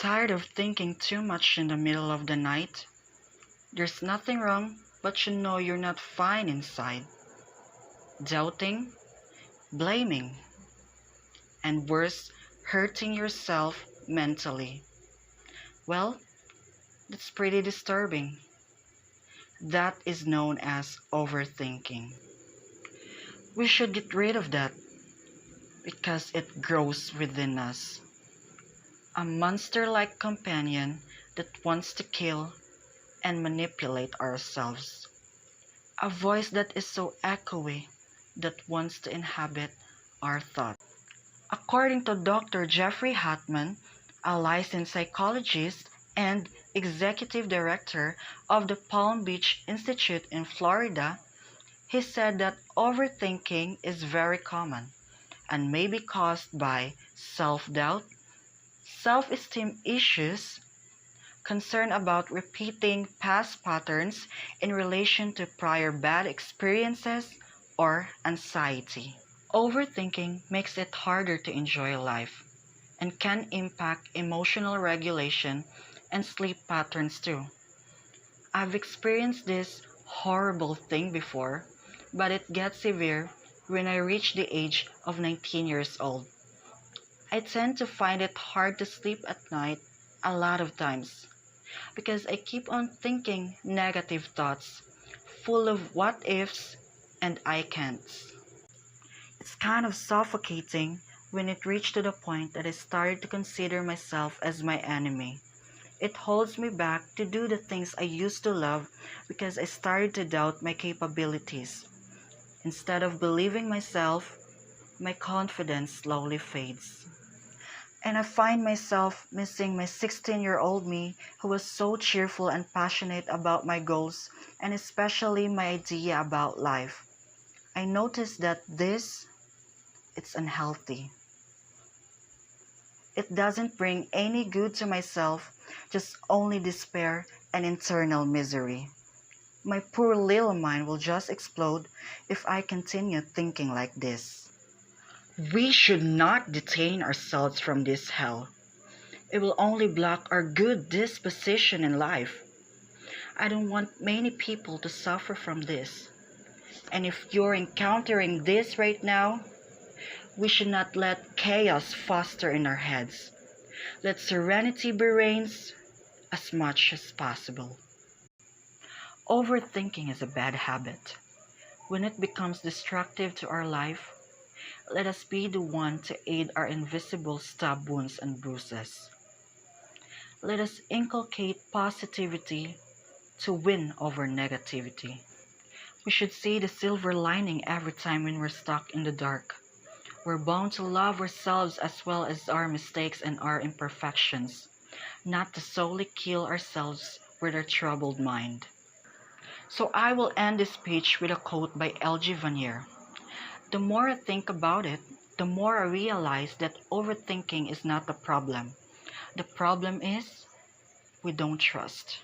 Tired of thinking too much in the middle of the night? There's nothing wrong, but you know you're not fine inside. Doubting, blaming, and worse, hurting yourself mentally. Well, that's pretty disturbing. That is known as overthinking. We should get rid of that because it grows within us. A monster-like companion that wants to kill and manipulate ourselves. A voice that is so echoey that wants to inhabit our thoughts. According to Dr. Jeffrey Hartman, a licensed psychologist and executive director of the Palm Beach Institute in Florida, he said that overthinking is very common and may be caused by self-doubt, self-esteem issues, concern about repeating past patterns in relation to prior bad experiences, or anxiety. Overthinking makes it harder to enjoy life and can impact emotional regulation and sleep patterns too. I've experienced this horrible thing before, but it gets severe when I reach the age of 19 years old. I tend to find it hard to sleep at night a lot of times because I keep on thinking negative thoughts full of what ifs and I can'ts. It's kind of suffocating when it reached to the point that I started to consider myself as my enemy. It holds me back to do the things I used to love because I started to doubt my capabilities. Instead of believing myself, my confidence slowly fades. And I find myself missing my 16-year-old me who was so cheerful and passionate about my goals and especially my idea about life. I noticed that it's unhealthy. It doesn't bring any good to myself, just only despair and internal misery. My poor little mind will just explode if I continue thinking like this. We should not detain ourselves from this hell. It will only block our good disposition in life. I don't want many people to suffer from this. And if you're encountering this right now, we should not let chaos foster in our heads. Let serenity be reigns as much as possible. Overthinking is a bad habit. When it becomes destructive to our life, let us be the one to aid our invisible stab wounds and bruises. Let us inculcate positivity to win over negativity. We should see the silver lining every time when we're stuck in the dark. We're bound to love ourselves as well as our mistakes and our imperfections, not to solely kill ourselves with our troubled mind. So I will end this speech with a quote by L.G. Vanier. The more I think about it, the more I realize that overthinking is not the problem. The problem is we don't trust.